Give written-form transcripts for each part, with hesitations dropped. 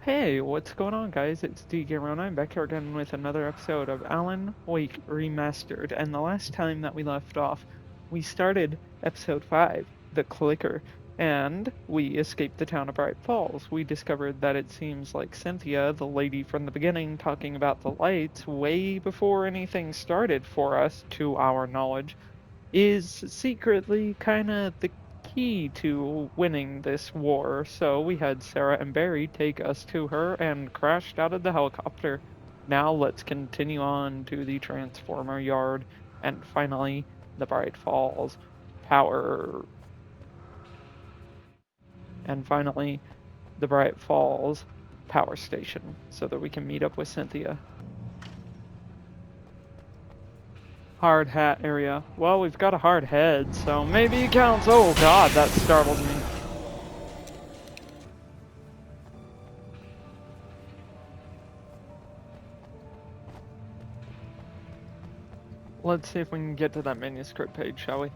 Hey, what's going on, guys? It's DGamer, I'm back here again with another episode of Alan Wake Remastered. And the last time that we left off, we started episode 5, The Clicker, and we escaped the town of Bright Falls. We discovered that it seems like Cynthia, the lady from the beginning talking about the lights, way before anything started for us, to our knowledge, is secretly kind of the key to winning this war. So we had Sarah and Barry take us to her and crashed out of the helicopter. Now let's continue on to the Transformer Yard and finally the Bright Falls Power. And finally the Bright Falls Power Station so that we can meet up with Cynthia. Hard hat area. Well, we've got a hard head, so maybe it counts. Oh god, that startled me. Let's see if we can get to that manuscript page, shall we?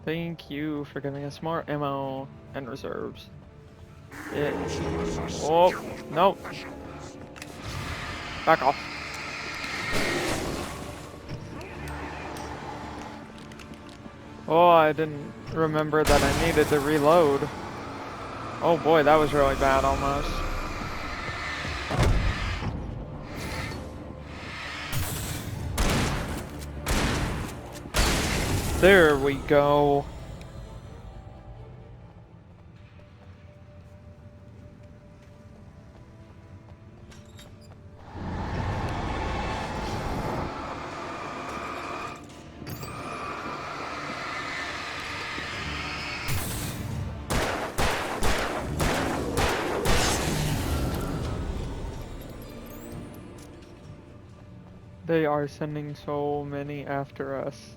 Thank you for giving us more ammo and reserves. Oh, no. Back off. Oh, I didn't remember that I needed to reload. Oh boy, that was really bad almost. There we go. They are sending so many after us.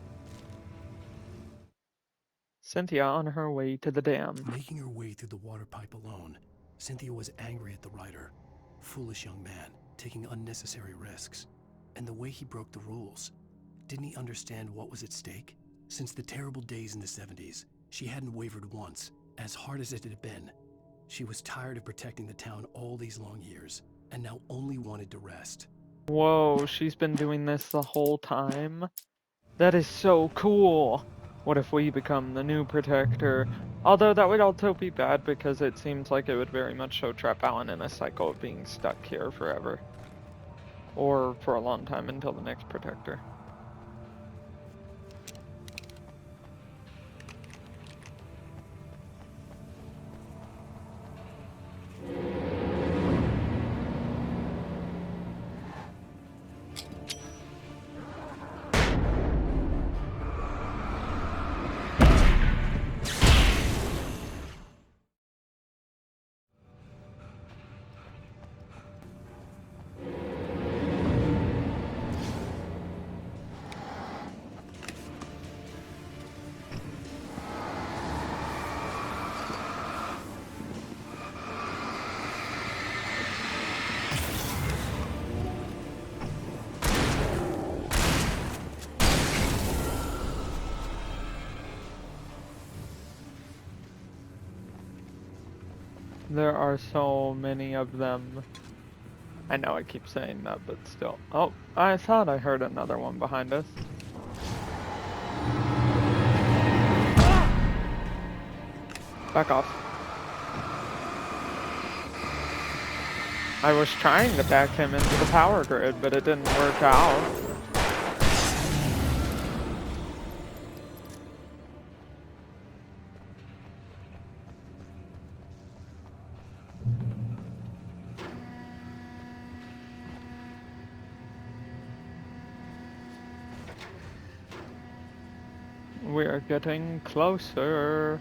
Cynthia on her way to the dam. Making her way through the water pipe alone, Cynthia was angry at the writer. Foolish young man, taking unnecessary risks. And the way he broke the rules. Didn't he understand what was at stake? Since the terrible days in the 70s, she hadn't wavered once, as hard as it had been. She was tired of protecting the town all these long years, and now only wanted to rest. Whoa, she's been doing this the whole time? That is so cool! What if we become the new protector? Although that would also be bad because it seems like it would very much so trap Alan in a cycle of being stuck here forever. Or for a long time until the next protector. There are so many of them. I know I keep saying that, but still. Oh, I thought I heard another one behind us. Back off. I was trying to back him into the power grid, but it didn't work out. We are getting closer.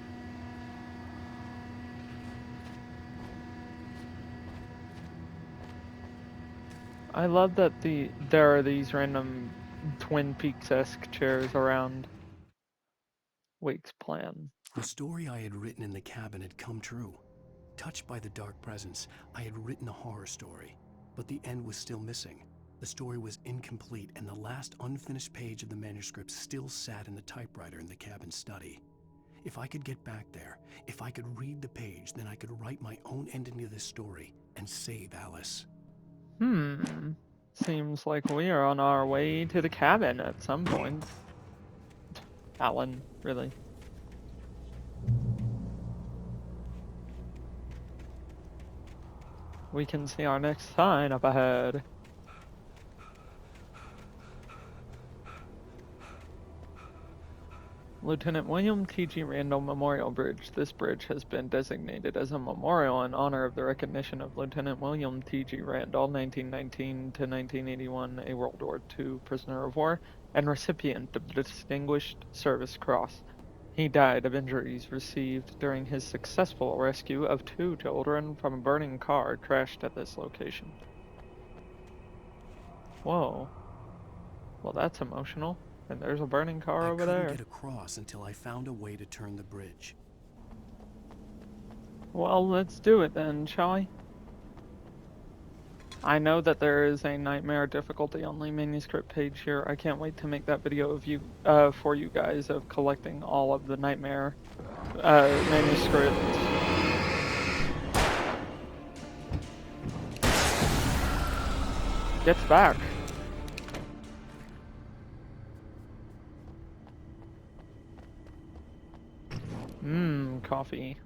I love that there are these random Twin Peaks-esque chairs around Wake's plan. The story I had written in the cabin had come true. Touched by the dark presence, I had written a horror story, but the end was still missing. The story was incomplete, and the last unfinished page of the manuscript still sat in the typewriter in the cabin study. If I could get back there, if I could read the page, then I could write my own ending to this story, and save Alice. Seems like we are on our way to the cabin at some point. Alan, really. We can see our next sign up ahead. Lieutenant William T.G. Randall Memorial Bridge. This bridge has been designated as a memorial in honor of the recognition of Lieutenant William T.G. Randall, 1919 to 1981, a World War II prisoner of war and recipient of the Distinguished Service Cross. He died of injuries received during his successful rescue of 2 children from a burning car crashed at this location. Whoa. Well, that's emotional. And there's a burning car over there. I couldn't get across until I found a way to turn the bridge. Well, let's do it then, shall we? I know that there is a nightmare difficulty only manuscript page here. I can't wait to make that video of you for you guys of collecting all of the nightmare manuscripts. Gets back. Coffee.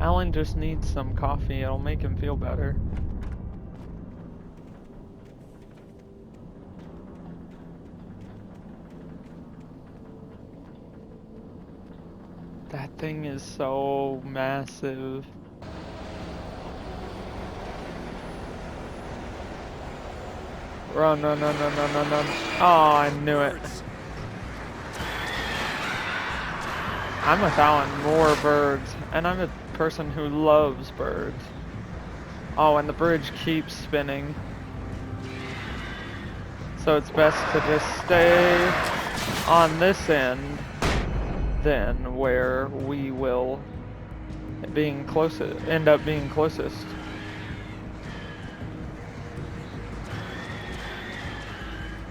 Alan just needs some coffee. It'll make him feel better. That thing is so massive. Run, run, run, run, run, run, run. Oh, I knew it. I'm with Alan, more birds. And I'm a person who loves birds. Oh, and the bridge keeps spinning. So it's best to just stay on this end then where we will end up being closest.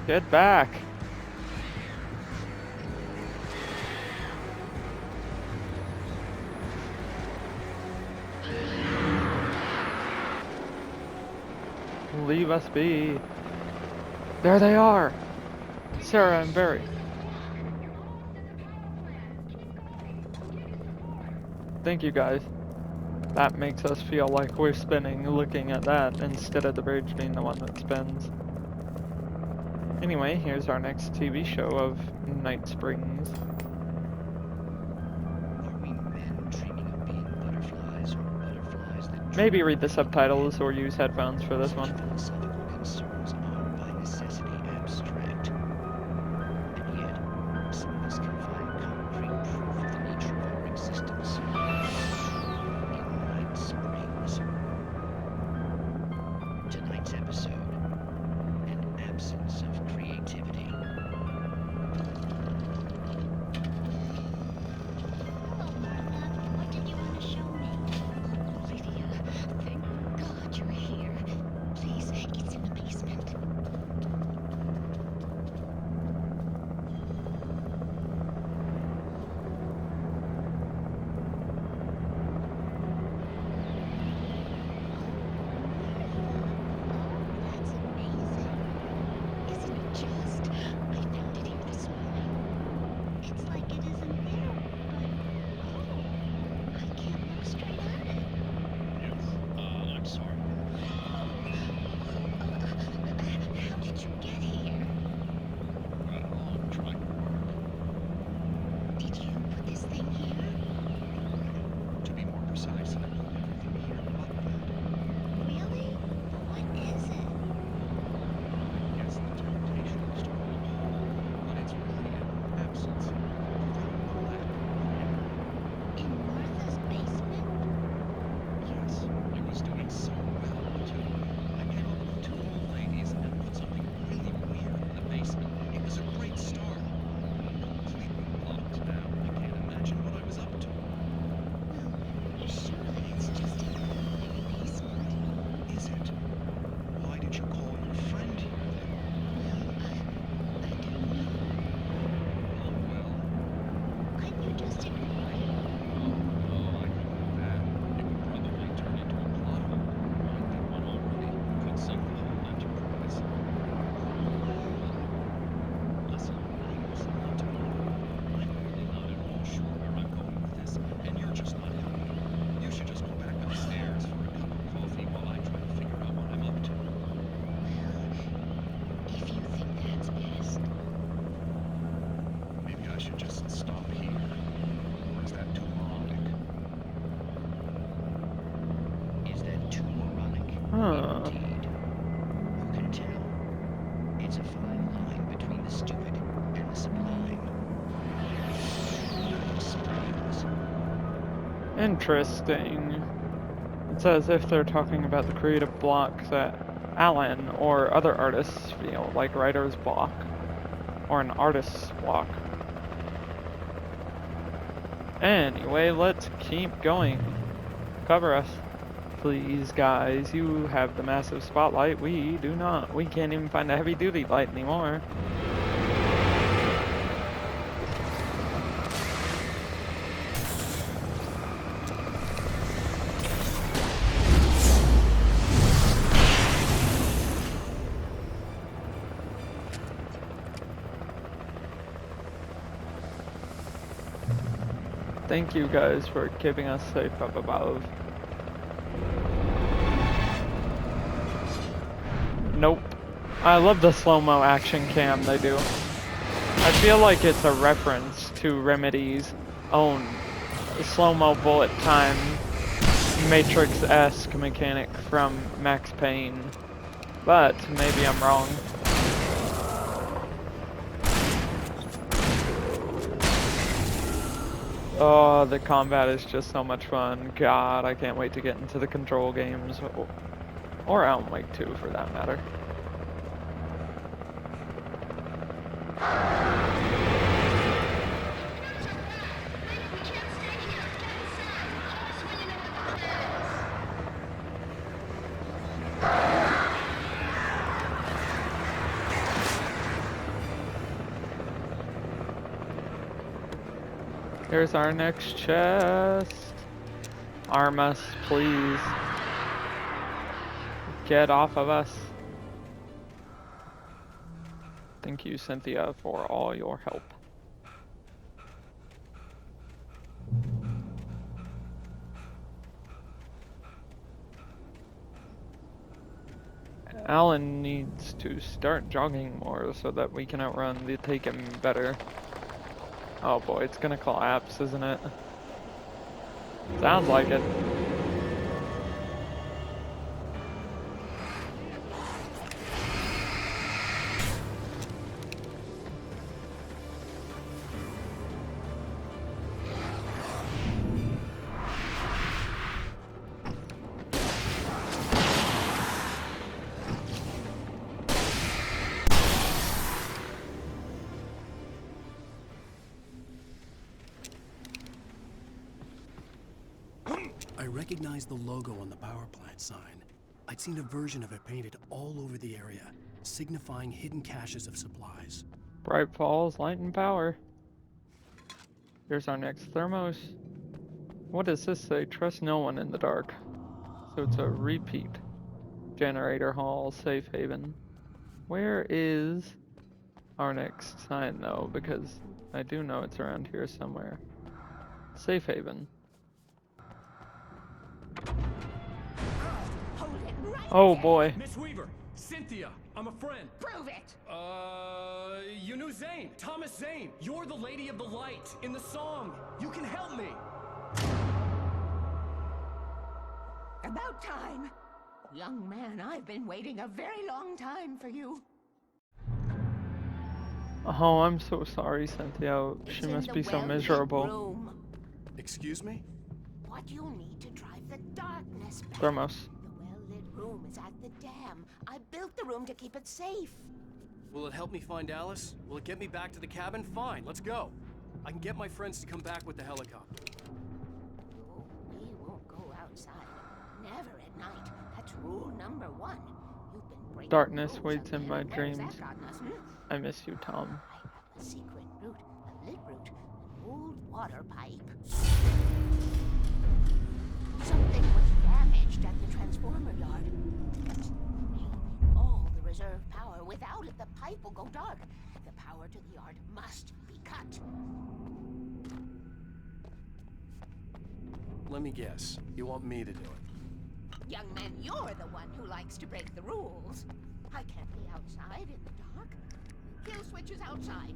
Get back. Leave us be. There they are. Sarah and Barry. Thank you guys. That makes us feel like we're spinning looking at that instead of the bridge being the one that spins. Anyway, here's our next TV show of Night Springs. Are we men dreaming of being butterflies or butterflies that Maybe read the subtitles or use headphones for this one. philosophical concerns are by necessity abstract. And yet, some of us can find concrete proof of the nature of our existence. In Night Springs. Tonight's episode, an absence of creativity. Hello, Martha. What did you want to show me? Lydia, thank God you're here. Please, it's Interesting. It's as if they're talking about the creative block that Alan or other artists feel, like writer's block or an artist's block. Anyway, let's keep going. Cover us. Please, guys, you have the massive spotlight. We do not. We can't even find a heavy-duty light anymore. Thank you guys for keeping us safe up above. Nope. I love the slow-mo action cam they do. I feel like it's a reference to Remedy's own slow-mo bullet time Matrix-esque mechanic from Max Payne. But maybe I'm wrong. Oh, the combat is just so much fun. God, I can't wait to get into the Control games. Or Alan Wake 2 for that matter. Here's our next chest. Arm us, please. Get off of us. Thank you, Cynthia, for all your help. Alan needs to start jogging more so that we can outrun the Taken better. Oh boy, it's gonna collapse, isn't it? Sounds like it. I recognized the logo on the power plant sign. I'd seen a version of it painted all over the area, signifying hidden caches of supplies. Bright Falls, light and power. Here's our next thermos. What does this say? Trust no one in the dark. So it's a repeat. Generator hall, safe haven. Where is our next sign though? Because I do know it's around here somewhere. Safe haven. Hold it right Oh there. boy. Miss Weaver, Cynthia, I'm a friend. Prove it. You knew Zane, Thomas Zane. You're the Lady of the Light in the song. You can help me. About time. Young man, I've been waiting a very long time for you. Oh, I'm so sorry, Cynthia. She It's in must the be so well-lit miserable. room. Excuse me? What you'll need to drive the darkness back. Thermos. The well-lit room is at the dam. I built the room to keep it safe. Will it help me find Alice? Will it get me back to the cabin? Fine, let's go. I can get my friends to come back with the helicopter. Oh, we won't go outside. Never at night. That's rule number 1. You've been breaking Darkness rules waits in again. my Where's dreams. that gotten us, hmm? I miss you, Tom. I have a secret route, a lit route, an old water pipe. Something was damaged at the transformer yard. That's draining all the reserve power. Without it, the pipe will go dark. The power to the yard must be cut. Let me guess. You want me to do it? Young man, you're the one who likes to break the rules. I can't be outside in the dark. Kill switch is outside.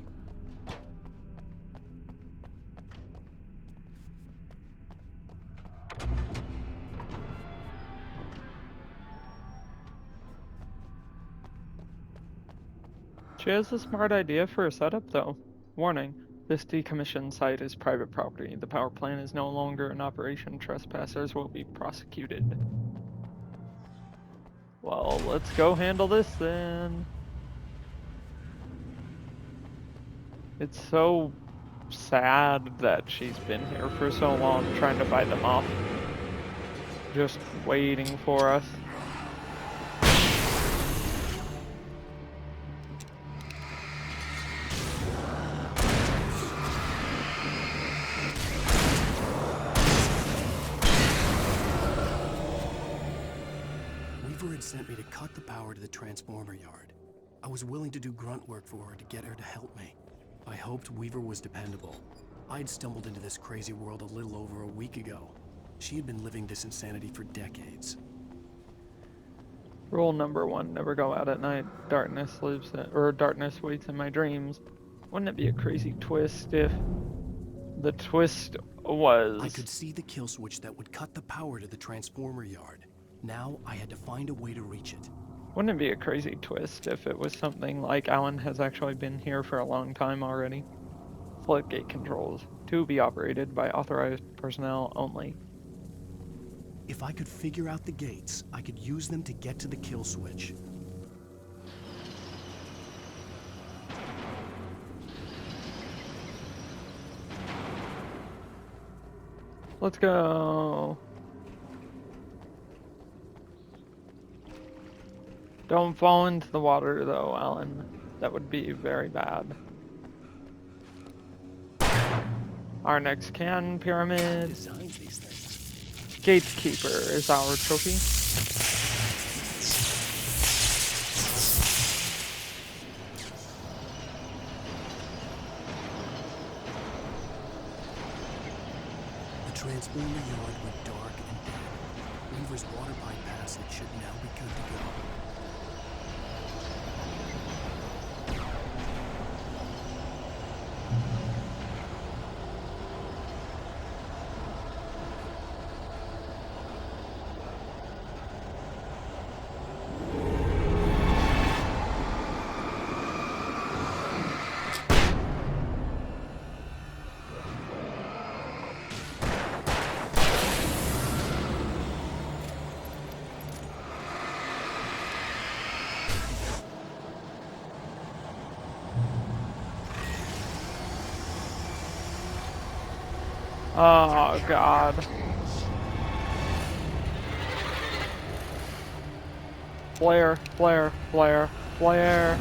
She has a smart idea for a setup, though. Warning, This decommissioned site is private property. The power plant is no longer in operation. Trespassers will be prosecuted. Well, let's go handle this then. It's so sad that she's been here for so long trying to fight them off. Just waiting for us. Weaver had sent me to cut the power to the transformer yard. I was willing to do grunt work for her to get her to help me. I hoped Weaver was dependable. I'd stumbled into this crazy world a little over a week ago. She had been living this insanity for decades. Rule number 1, never go out at night. Darkness waits in my dreams. Wouldn't it be a crazy twist if the twist was... I could see the kill switch that would cut the power to the transformer yard. Now I had to find a way to reach it. Wouldn't it be a crazy twist if it was something like Alan has actually been here for a long time already? Floodgate controls, to be operated by authorized personnel only. If I could figure out the gates, I could use them to get to the kill switch. Let's go. Don't fall into the water though, Alan. That would be very bad. Our next cannon pyramid. Designs these things. Gatekeeper is our trophy. The transformer yard went dark and dead. Weaver's water pipe passage should now be good to go. Oh god. Flare, flare, flare, flare.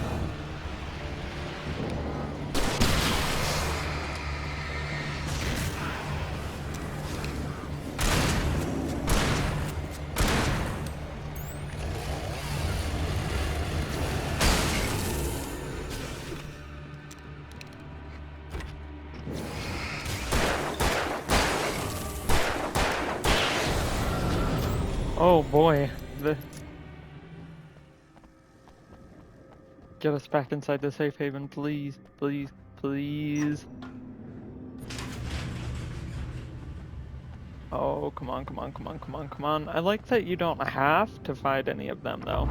Oh boy, get us back inside the safe haven, please, please, please. Oh, come on, come on, come on, come on, come on. I like that you don't have to fight any of them, though.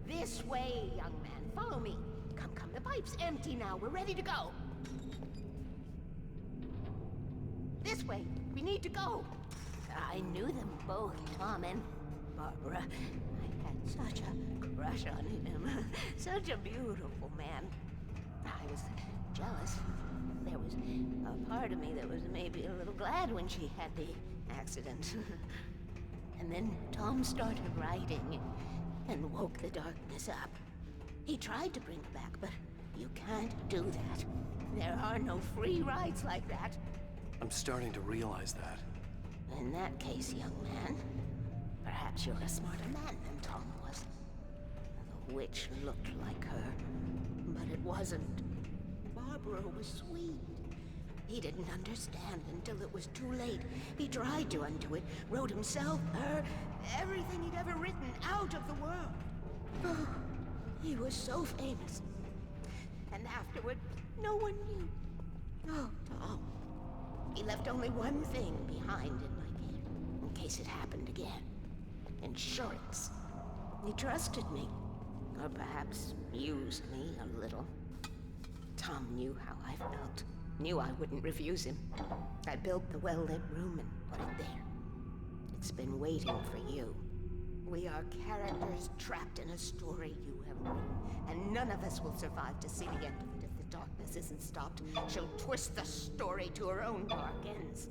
This way, young man. Follow me. Come, come. The pipe's empty now. We're ready to go. This way. We need to go. I knew them both, Tom and Barbara. I had such a crush on him. Such a beautiful man. I was jealous. There was a part of me that was maybe a little glad when she had the accident. And then Tom started writing and woke the darkness up. He tried to bring it back, but you can't do that. There are no free rides like that. I'm starting to realize that. In that case, young man, perhaps you're a smarter man than Tom was. The witch looked like her, but it wasn't. Barbara was sweet. He didn't understand until it was too late. He tried to undo it, wrote himself, her, everything he'd ever written out of the world. Oh, he was so famous. And afterward, no one knew. Oh, Tom. He left only one thing behind in my care, in case it happened again. Insurance. He trusted me. Or perhaps used me a little. Tom knew how I felt. Knew I wouldn't refuse him. I built the well-lit room and put it there. It's been waiting for you. We are characters trapped in a story you have written, and none of us will survive to see the end of it if the darkness isn't stopped. She'll twist the story to her own dark ends.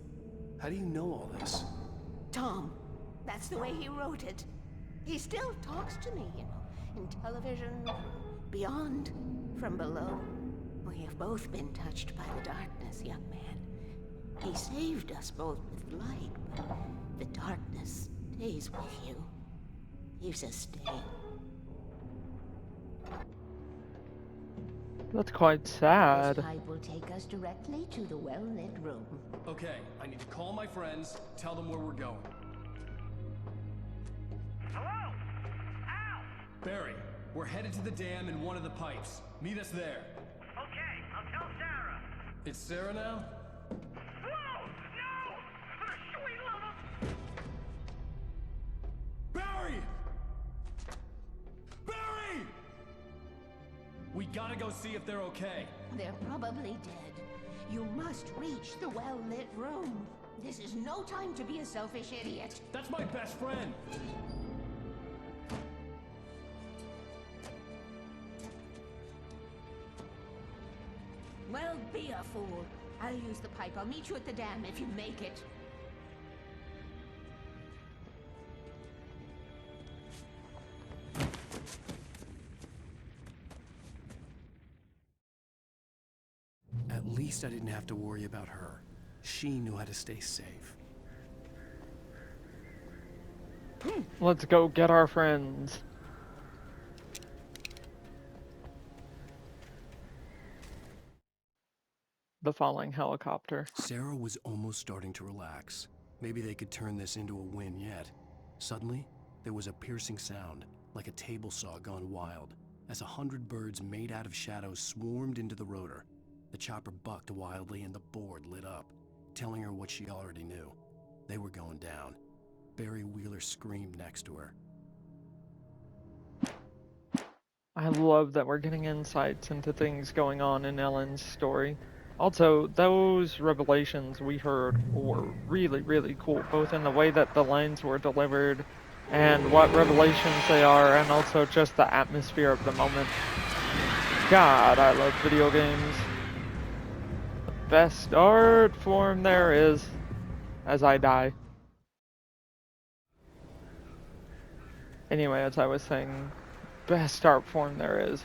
How do you know all this? Tom, that's the way he wrote it. He still talks to me, you know, in television, from beyond, from below. We have both been touched by the darkness, young man. He saved us both with light, but the darkness stays with you. Leaves a stain. That's quite This sad. pipe will take us directly to the well-lit room. Okay, I need to call my friends, tell them where we're going. Hello? Al! Barry, we're headed to the dam in one of the pipes. Meet us there. Okay, I'll tell Sarah. It's Sarah now? Whoa! No! For the sweet love of... Barry! Barry! We gotta go see if they're okay. They're probably dead. You must reach the well-lit room. This is no time to be a selfish idiot. That's my best friend. Well, be a fool. I'll use the pipe. I'll meet you at the dam if you make it. At least I didn't have to worry about her. She knew how to stay safe. Let's go get our friends. The falling helicopter. Sarah was almost starting to relax. Maybe they could turn this into a win yet. Suddenly, there was a piercing sound, like a table saw gone wild, as 100 birds made out of shadows swarmed into the rotor. The chopper bucked wildly and the board lit up, telling her what she already knew. They were going down. Barry Wheeler screamed next to her. I love that we're getting insights into things going on in Ellen's story. Also, those revelations we heard were really, really cool, both in the way that the lines were delivered and what revelations they are, and also just the atmosphere of the moment. God, I love video games. The best art form there is, as I die. Anyway, as I was saying, best art form there is.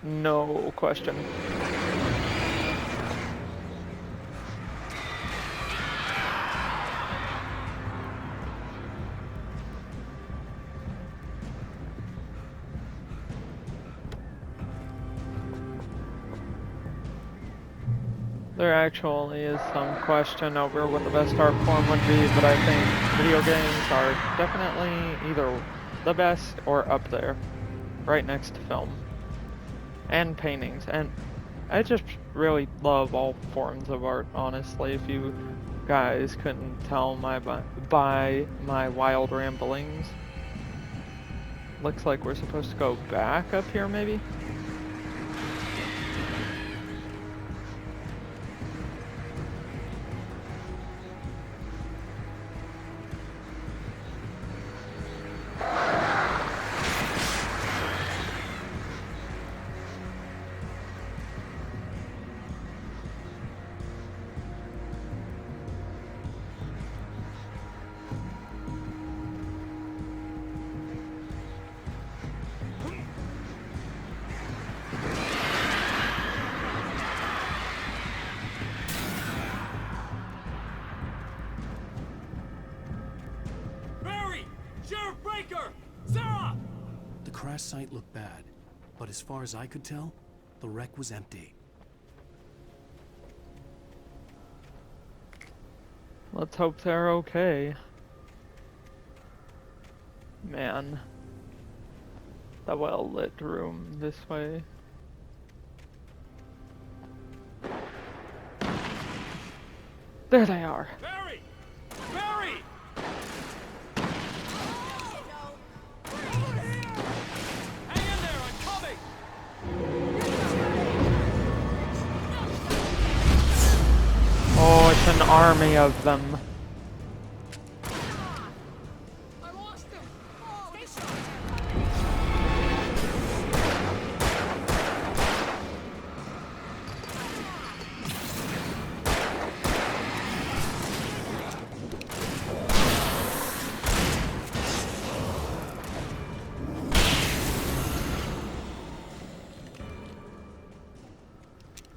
No question. There actually is some question over what the best art form would be, but I think video games are definitely either the best or up there, right next to film. And paintings, and I just really love all forms of art, honestly. If you guys couldn't tell by my wild ramblings. Looks like we're supposed to go back up here, maybe? The crash site looked bad, but as far as I could tell, the wreck was empty. Let's hope they're okay. Man. The well-lit room this way. There they are. Barry! Barry! Hang in there, I'm coming! Oh, it's an army of them. I lost him! Oh,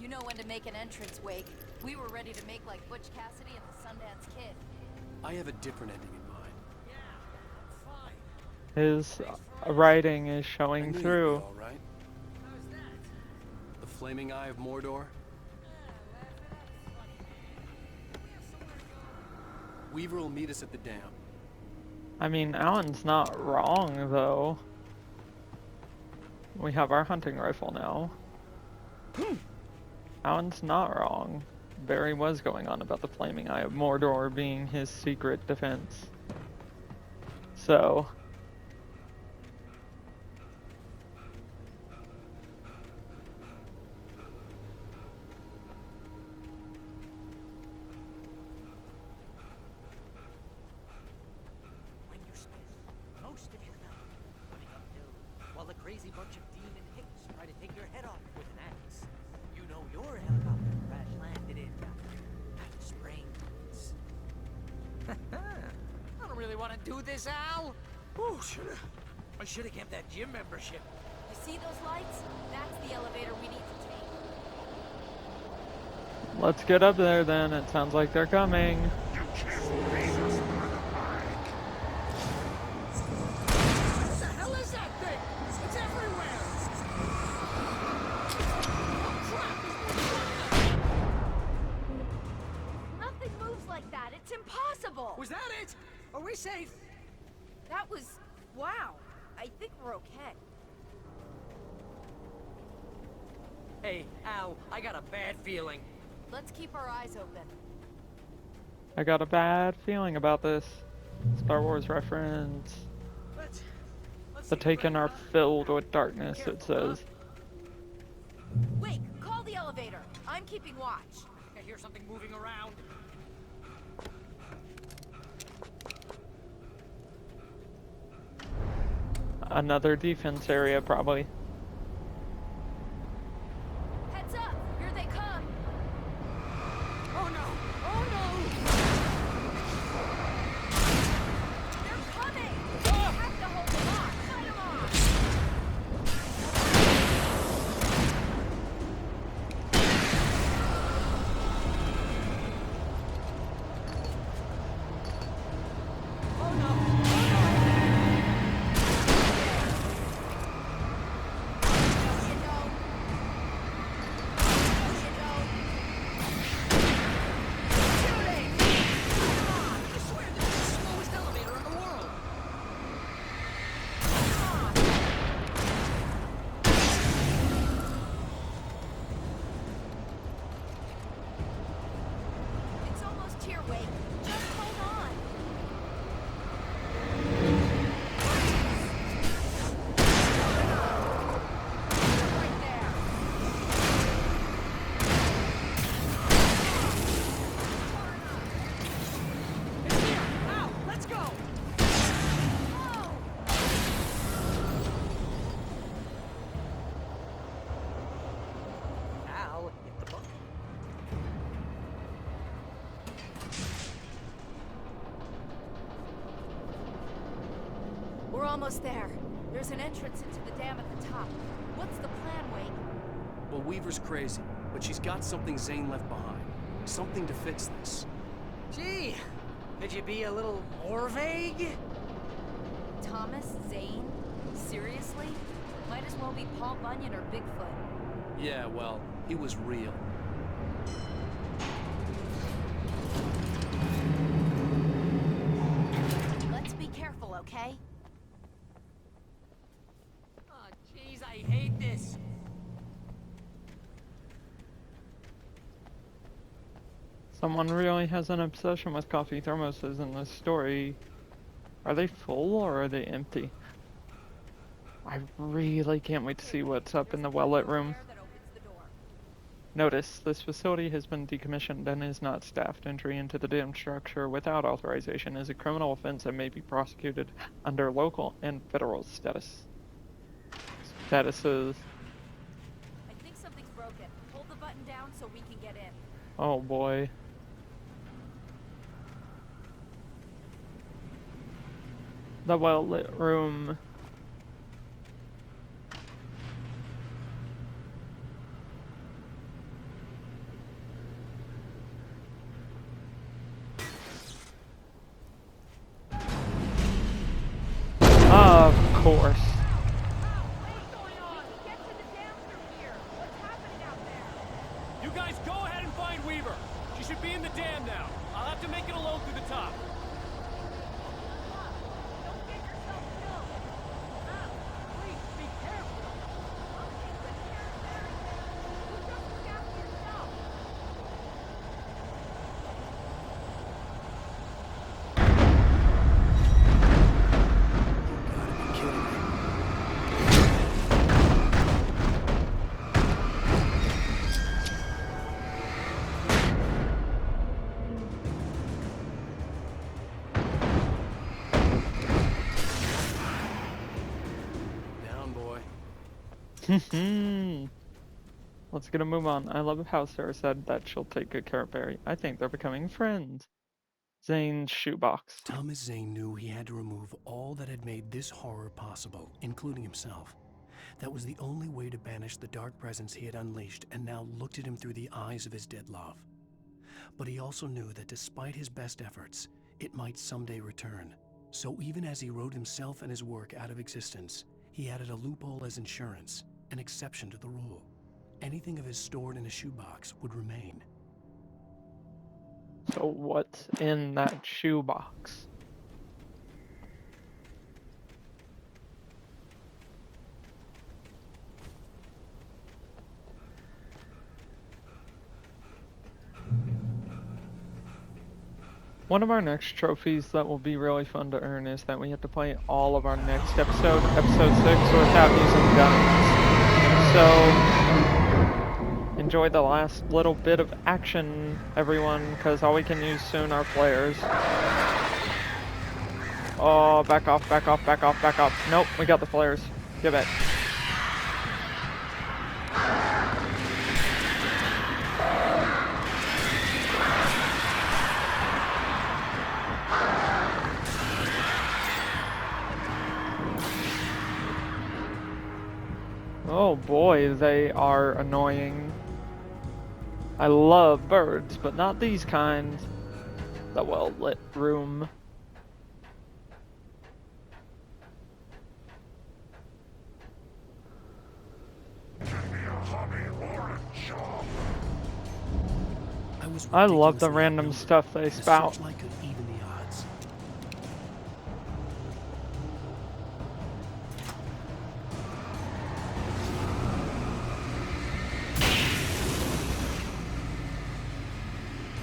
You know when to make an entrance, Wake. We were ready to make like Butch Cassidy and the Sundance Kid. I have a different ending in mind. His writing is I showing knew you'd be through. all right. The flaming eye of Mordor. Weaver will meet us at the dam. I mean, Alan's not wrong, though. We have our hunting rifle now. Alan's not wrong. Barry was going on about the flaming eye of Mordor being his secret defense. So... When you spend most of your night putting up hill while a crazy bunch of demon hicks try to take your head off with an axe, you know your helicopter crash landed in Hot Springs. I don't really want to do this, Al. Oh, I should have kept that gym membership. You see those lights? That's the elevator we need to take. let's get up there then. It sounds like they're coming. What the hell is that thing? It's everywhere! Nothing moves like that. It's impossible. Was that it? Are we safe? That was... wow. I think we're okay. Hey, Al, I got a bad feeling. Let's keep our eyes open. I got a bad feeling about this. Star Wars reference. Let's The Taken are filled with darkness, it says. Wake, call the elevator. I'm keeping watch. I hear something moving around. Another defense area, probably. Heads up! Here they come! Oh no! Oh no! They're coming! We have to hold them off! Fight them off! Oh no! You know. You know. Shooting! Come on! I swear this is the slowest elevator in the world. Come on! It's almost here, Wake. Just hold on. Right there. It's here! Al, let's go! Oh! Al hit the button. We're almost there. There's an entrance into the dam at the top. What's the plan, Wake? Well, Weaver's crazy, but she's got something Zane left behind. Something to fix this. Gee, could you be a little more vague? Thomas Zane? Seriously? Might as well be Paul Bunyan or Bigfoot. Yeah, well, he was real. Let's be careful, okay? Oh, jeez, I hate this. Someone really has an obsession with coffee thermoses in this story. Are they full or are they empty? I really can't wait to see what's up in the well-lit room. Notice, this facility has been decommissioned and is not staffed. Entry into the damn structure without authorization is a criminal offense and may be prosecuted under local and federal statuses. I think something's broken. Hold the button down so we can get in. Oh boy. The well-lit room. Of course. You guys go ahead and find Weaver. She should be in the dam now. I'll have to make it alone through the top. Let's get a move on. I love how Sarah said that she'll take good care of Barry. I think they're becoming friends. Zane's shoebox. Thomas Zane knew he had to remove all that had made this horror possible, including himself. That was the only way to banish the dark presence he had unleashed and now looked at him through the eyes of his dead love. But he also knew that despite his best efforts, it might someday return. So even as he wrote himself and his work out of existence, he added a loophole as insurance, an exception to the rule. Anything of his stored in a shoebox would remain. So what's in that shoebox? One of our next trophies that will be really fun to earn is that we have to play all of our next episode, episode 6, without using guns. So, enjoy the last little bit of action, everyone, because all we can use soon are flares. Oh, back off, back off, back off, back off. Nope, we got the flares. Give it. Oh boy, they are annoying. I love birds, but not these kinds. The well-lit room. I love the random stuff they spout.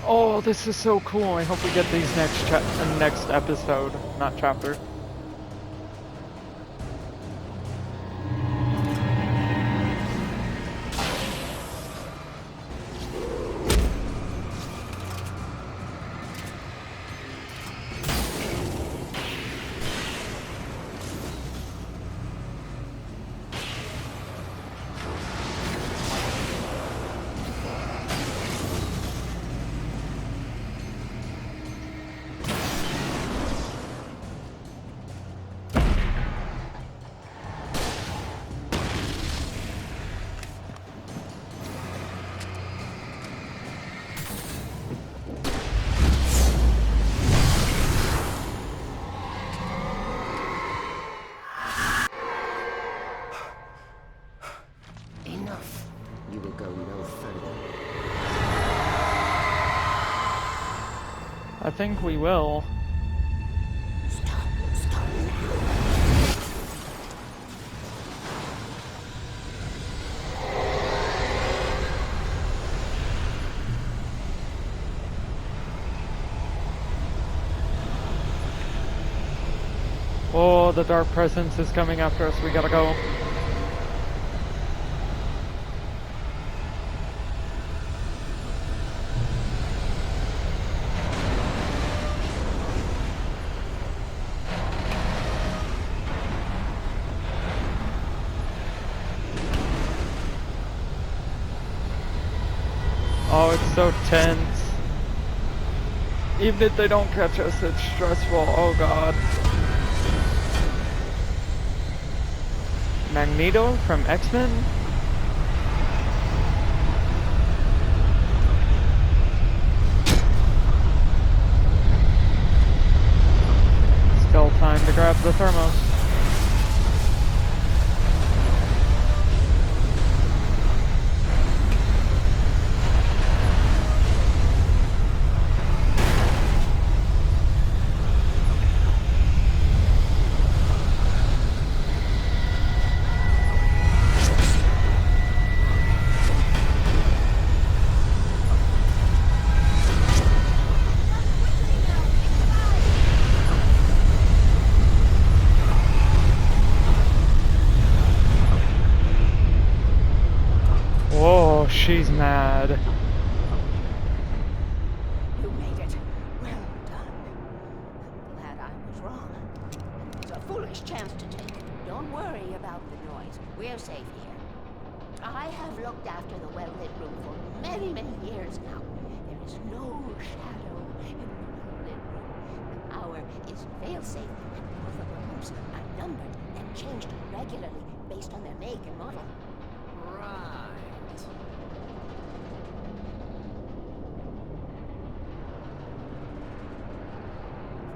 Oh, this is so cool. I hope we get these next episode, not chapter. I think we will. Oh, the dark presence is coming after us. We gotta go. Oh, it's so tense. Even if they don't catch us, it's stressful. Oh god. Magneto from X-Men? Still time to grab the thermos. Whoa, she's mad. You made it. Well done. I'm glad I was wrong. It was a foolish chance to take. Don't worry about the noise. We're safe here. I have looked after the well-lit room for many, many years now. There is no shadow in the well-lit room. The power is fail-safe, and all the rooms are numbered and changed regularly based on their make and model. Right.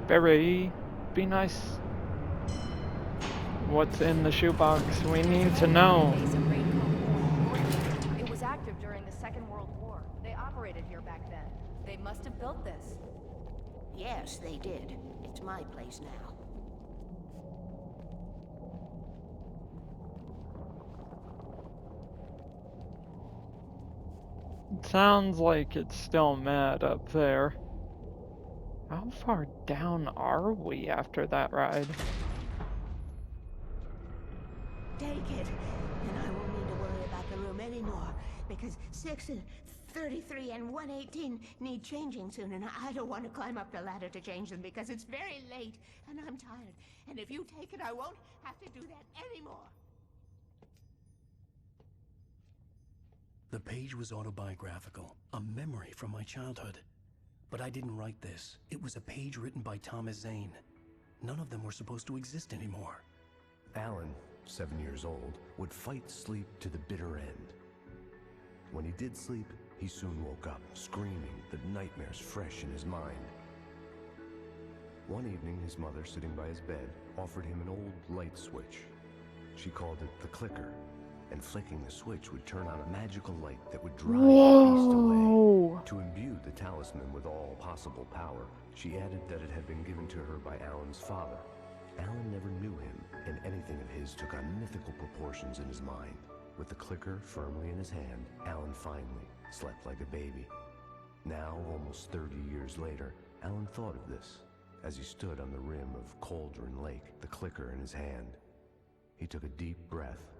Barry, be nice. What's in the shoebox? We need to know. It was active during the Second World War. They operated here back then. They must have built this. Yes, they did. It's my place now. Sounds like it's still mad up there. How far down are we after that ride? Take it, and I won't need to worry about the room anymore, because 6 and 33 and 118 need changing soon, and I don't want to climb up the ladder to change them because it's very late, and I'm tired. And if you take it, I won't have to do that anymore. The page was autobiographical, a memory from my childhood. But I didn't write this. It was a page written by Thomas Zane. None of them were supposed to exist anymore. Alan, 7 years old, would fight sleep to the bitter end. When he did sleep, he soon woke up, screaming, the nightmares fresh in his mind. One evening, his mother, sitting by his bed, offered him an old light switch. She called it the clicker, and flicking the switch would turn on a magical light that would drive the beast away. Whoa! To imbue the talisman with all possible power, she added that it had been given to her by Alan's father. Alan never knew him, and anything of his took on mythical proportions in his mind. With the clicker firmly in his hand, Alan finally slept like a baby. Now, almost 30 years later, Alan thought of this as he stood on the rim of Cauldron Lake, the clicker in his hand. He took a deep breath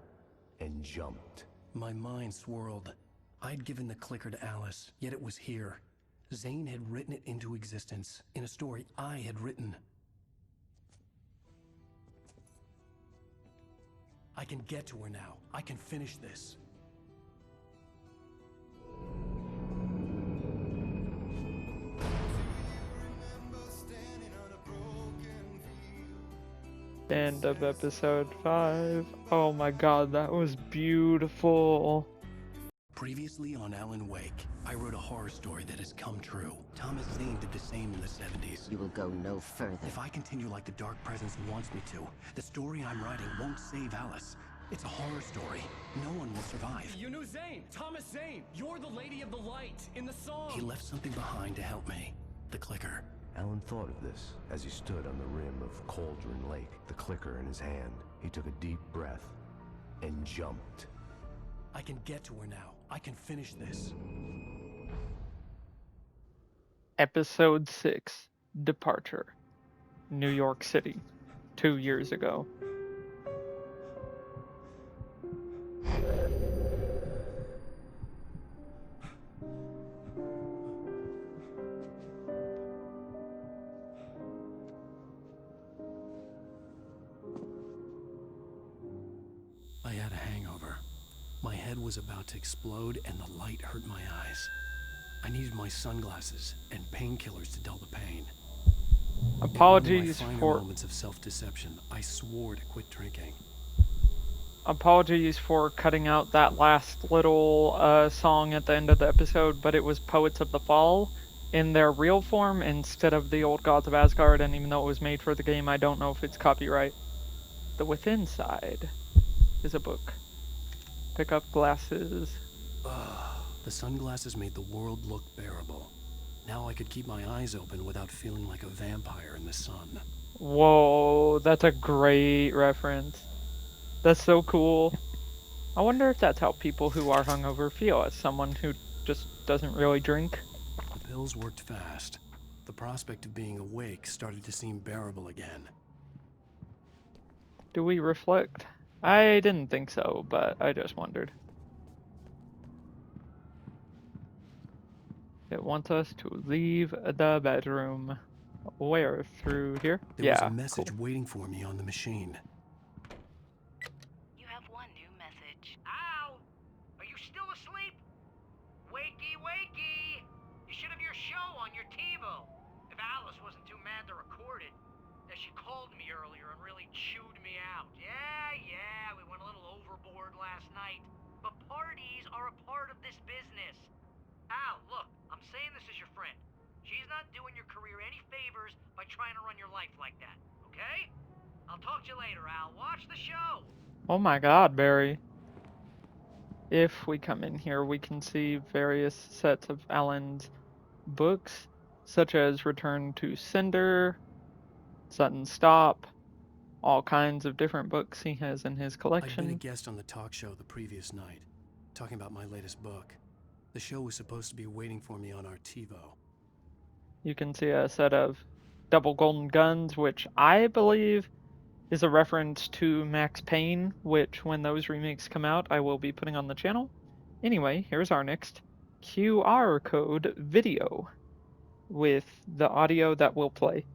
and jumped. My mind swirled. I'd given the clicker to Alice, yet it was here. Zane had written it into existence, in a story I had written. I can get to her now. I can finish this. End of episode 5. Oh my god, that was beautiful. Previously on Alan Wake, I wrote a horror story that has come true. Thomas Zane did the same in the 70s. You will go no further. If I continue like the Dark Presence wants me to, the story I'm writing won't save Alice. It's a horror story. No one will survive. You knew Zane! Thomas Zane! You're the Lady of the Light in the song! He left something behind to help me. The clicker. Alan thought of this as he stood on the rim of Cauldron Lake, the clicker in his hand. He took a deep breath and jumped. I can get to her now. I can finish this. Episode 6. Departure. New York City. 2 years ago. I had a hangover. My head was about to explode and the light hurt my eyes. I needed my sunglasses and painkillers to dull the pain. In one of my Apologies finer for moments of self-deception, I swore to quit drinking. apologies for cutting out that last little song at the end of the episode, but it was Poets of the Fall in their real form instead of the Old Gods of Asgard, and even though it was made for the game, I don't know if it's copyright. The Within Side is a book. Pick up glasses. The sunglasses made the world look bearable. Now I could keep my eyes open without feeling like a vampire in the sun. Whoa, that's a great reference. That's so cool. I wonder if that's how people who are hungover feel, as someone who just doesn't really drink. The pills worked fast. The prospect of being awake started to seem bearable again. Do we reflect? I didn't think so, but I just wondered. It wants us to leave the bedroom. Where? Through here? There was a Yeah, message cool. waiting for me on the machine. You have one new message. Al, are you still asleep? Wakey, wakey! You should have your show on your TiVo. If Alice wasn't too mad to record it, as she called me earlier and really chewed me out. Yeah, we went a little overboard last night. But parties are a part of this business. Al, look, I'm saying this as your friend. She's not doing your career any favors by trying to run your life like that, okay? I'll talk to you later, Al. Watch the show! Oh my god, Barry. If we come in here, we can see various sets of Alan's books, such as Return to Cinder, Sudden Stop, all kinds of different books he has in his I'd been a collection. guest on the talk show the previous night, talking about my latest book. The show was supposed to be waiting for me on our TiVo. You can see a set of Double Golden Guns, which I believe is a reference to Max Payne, which when those remakes come out, I will be putting on the channel. Anyway, here's our next QR code video with the audio that will play.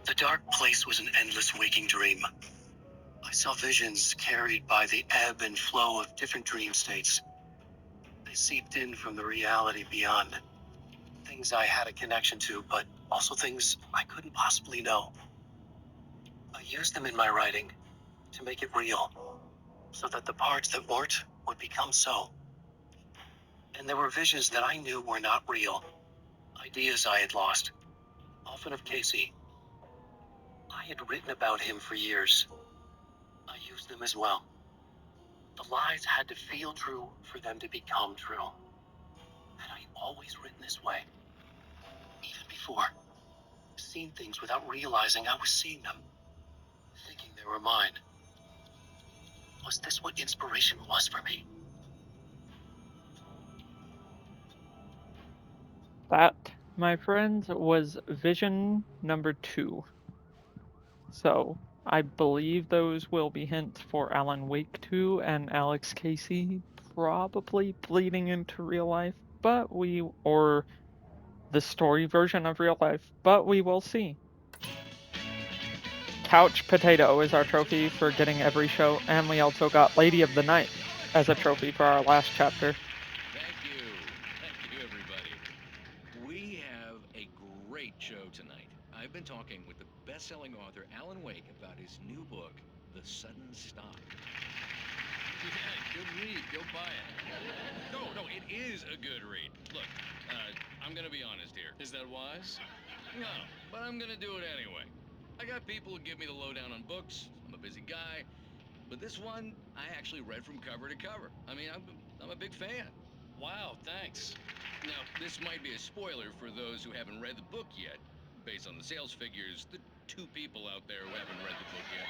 The dark place was an endless waking dream. I saw visions carried by the ebb and flow of different dream states. They seeped in from the reality beyond. Things I had a connection to, but also things I couldn't possibly know. I used them in my writing to make it real, so that the parts that weren't would become so. And there were visions that I knew were not real, ideas I had lost, often of Casey. I had written about him for years. I used them as well. The lies had to feel true for them to become true. Had I always written this way? Even before. Seen things without realizing I was seeing them. Thinking they were mine. Was this what inspiration was for me? That, my friends, was vision number 2. So, I believe those will be hints for Alan Wake 2 and Alex Casey probably bleeding into real life, or the story version of real life, but we will see. Couch Potato is our trophy for getting every show, and we also got Lady of the Night as a trophy for our last chapter. Thank you, everybody. We have a great show tonight. I've been talking with the best-selling author Alan Wake about his new book, The Sudden Stop. Yeah, good read. Go buy it. No, it is a good read. Look, I'm gonna be honest here. Is that wise? No, but I'm gonna do it anyway. I got people who give me the lowdown on books. I'm a busy guy. But this one, I actually read from cover to cover. I mean, I'm a big fan. Wow, thanks. Now, this might be a spoiler for those who haven't read the book yet. Based on the sales figures, the 2 people out there who haven't read the book yet.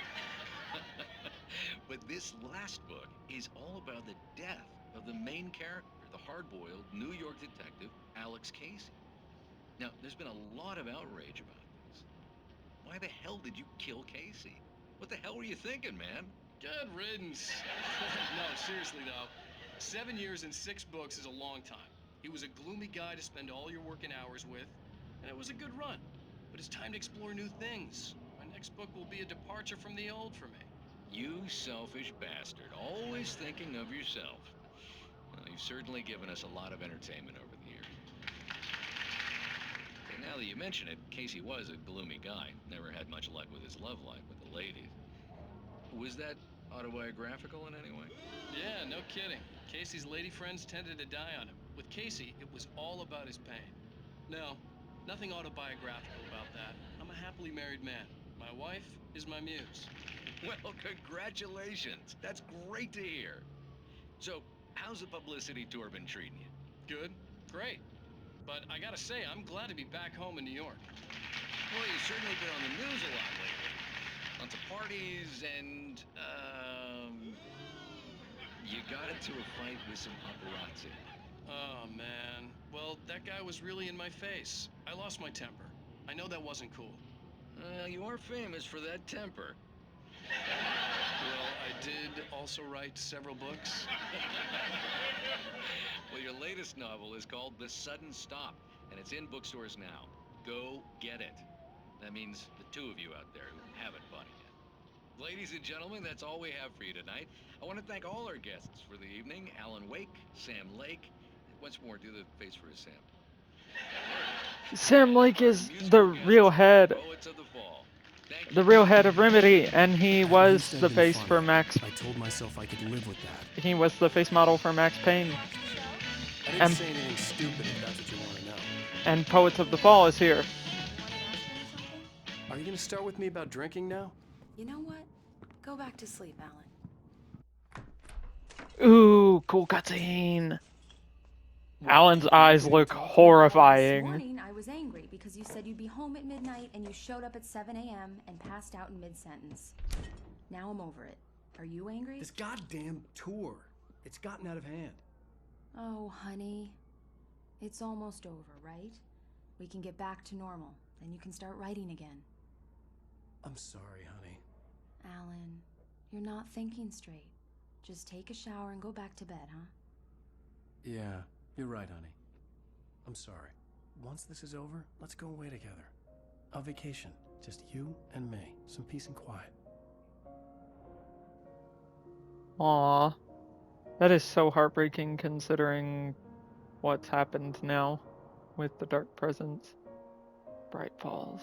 But this last book is all about the death of the main character, the hard-boiled New York detective, Alex Casey. Now, there's been a lot of outrage about this. Why the hell did you kill Casey? What the hell were you thinking, man? Good riddance. No, seriously though. 7 years and 6 books is a long time. He was a gloomy guy to spend all your working hours with, and it was a good run. But it's time to explore new things. My next book will be a departure from the old for me. You selfish bastard, always thinking of yourself. Well, you've certainly given us a lot of entertainment over the years. And now that you mention it, Casey was a gloomy guy. Never had much luck with his love life with the ladies. Was that autobiographical in any way? Yeah, no kidding. Casey's lady friends tended to die on him. With Casey, it was all about his pain. No, nothing autobiographical about that. I'm a happily married man. My wife is my muse. Well, congratulations. That's great to hear. So, how's the publicity tour been treating you? Good, great. But I gotta say, I'm glad to be back home in New York. Well, you've certainly been on the news a lot lately. Lots of parties and, you got into a fight with some paparazzi. Oh, man. Well, that guy was really in my face. I lost my temper. I know that wasn't cool. You are famous for that temper. Well, I did also write several books. Well, your latest novel is called The Sudden Stop, and it's in bookstores now. Go get it. That means the two of you out there who haven't bought it yet. Ladies and gentlemen, that's all we have for you tonight. I want to thank all our guests for the evening. Alan Wake, Sam Lake. Once more, do the face for a Sam. Sam Lake is the real head. Poets of the Fall. Thank The you. real head of Remedy, and he At was least I've the been face funny. for Max. I told myself I could live with that. He was the face model for Max Payne. I didn't And- say anything stupid if that's what you want to know. And Poets of the Fall is here. Are you gonna start with me about drinking now? You know what? Go back to sleep, Alan. Ooh, cool cutscene. Alan's eyes look This horrifying. morning, I was angry because you said you'd be home at midnight and you showed up at 7 a.m. and passed out in mid-sentence. Now I'm over it. Are you angry? This goddamn tour. It's gotten out of hand. Oh, honey. It's almost over, right? We can get back to normal. Then you can start writing again. I'm sorry, honey. Alan, you're not thinking straight. Just take a shower and go back to bed, huh? Yeah, you're right, honey. I'm sorry. Once this is over, let's go away together. A vacation. Just you and me. Some peace and quiet. Aw. That is so heartbreaking considering what's happened now with the Dark Presence. Bright Falls.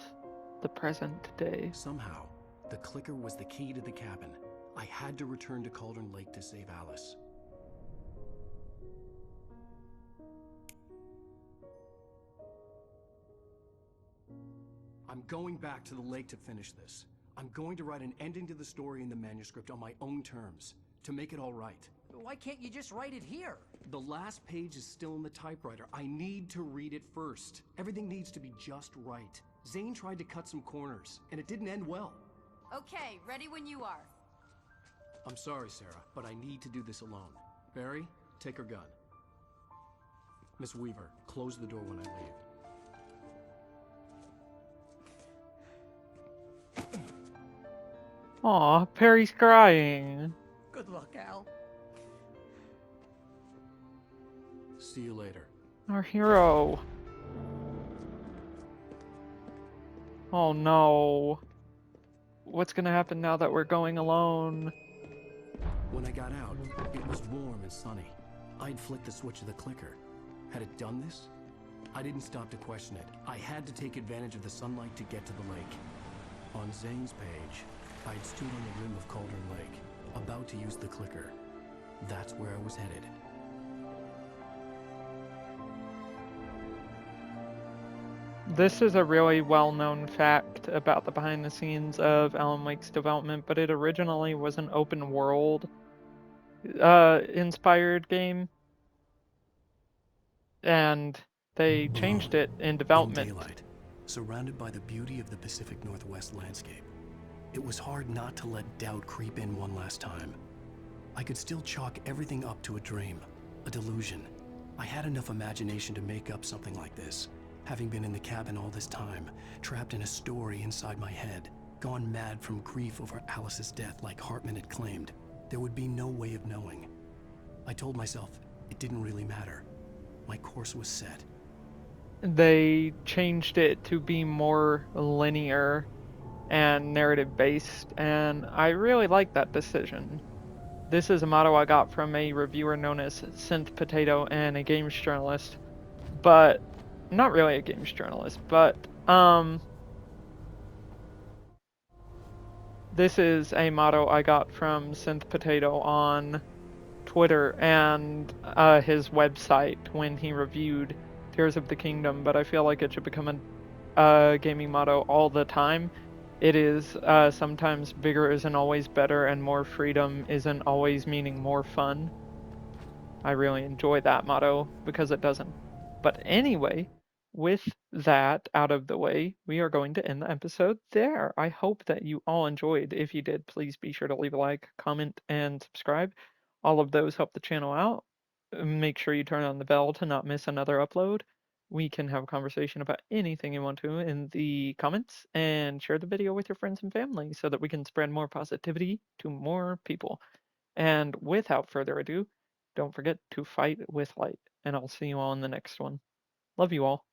The present day. Somehow, the clicker was the key to the cabin. I had to return to Cauldron Lake to save Alice. I'm going back to the lake to finish this. I'm going to write an ending to the story in the manuscript on my own terms, to make it all right. Why can't you just write it here? The last page is still in the typewriter. I need to read it first. Everything needs to be just right. Zane tried to cut some corners, and it didn't end well. Okay, ready when you are. I'm sorry, Sarah, but I need to do this alone. Barry, take her gun. Miss Weaver, close the door when I leave. Aw, Perry's crying. Good luck, Al. See you later. Our hero. Oh no. What's gonna happen now that we're going alone? When I got out, it was warm and sunny. I'd flicked the switch of the clicker. Had it done this? I didn't stop to question it. I had to take advantage of the sunlight to get to the lake. On Zane's page, I'd stood on the rim of Cauldron Lake, about to use the clicker. That's where I was headed. This is a really well-known fact about the behind the scenes of Alan Wake's development, but it originally was an open world inspired game. And they changed it in development. In daylight, surrounded by the beauty of the Pacific Northwest landscape, it was hard not to let doubt creep in one last time. I could still chalk everything up to a dream, a delusion. I had enough imagination to make up something like this. Having been in the cabin all this time, trapped in a story inside my head, gone mad from grief over Alice's death like Hartman had claimed, there would be no way of knowing. I told myself it didn't really matter. My course was set. They changed it to be more linear and narrative based, and I really like that decision. This is a motto I got from a reviewer known as Synth Potato and a games journalist, but not really a games journalist, but this is a motto I got from Synth Potato on Twitter and his website when he reviewed Tears of the Kingdom, but I feel like it should become a gaming motto all the time. It is sometimes bigger isn't always better, and more freedom isn't always meaning more fun. I really enjoy that motto because it doesn't. But anyway, with that out of the way, we are going to end the episode there. I hope that you all enjoyed. If you did, please be sure to leave a like, comment, and subscribe. All of those help the channel out. Make sure you turn on the bell to not miss another upload. We can have a conversation about anything you want to in the comments, and share the video with your friends and family so that we can spread more positivity to more people. And without further ado, don't forget to fight with light, and I'll see you all in the next one. Love you all.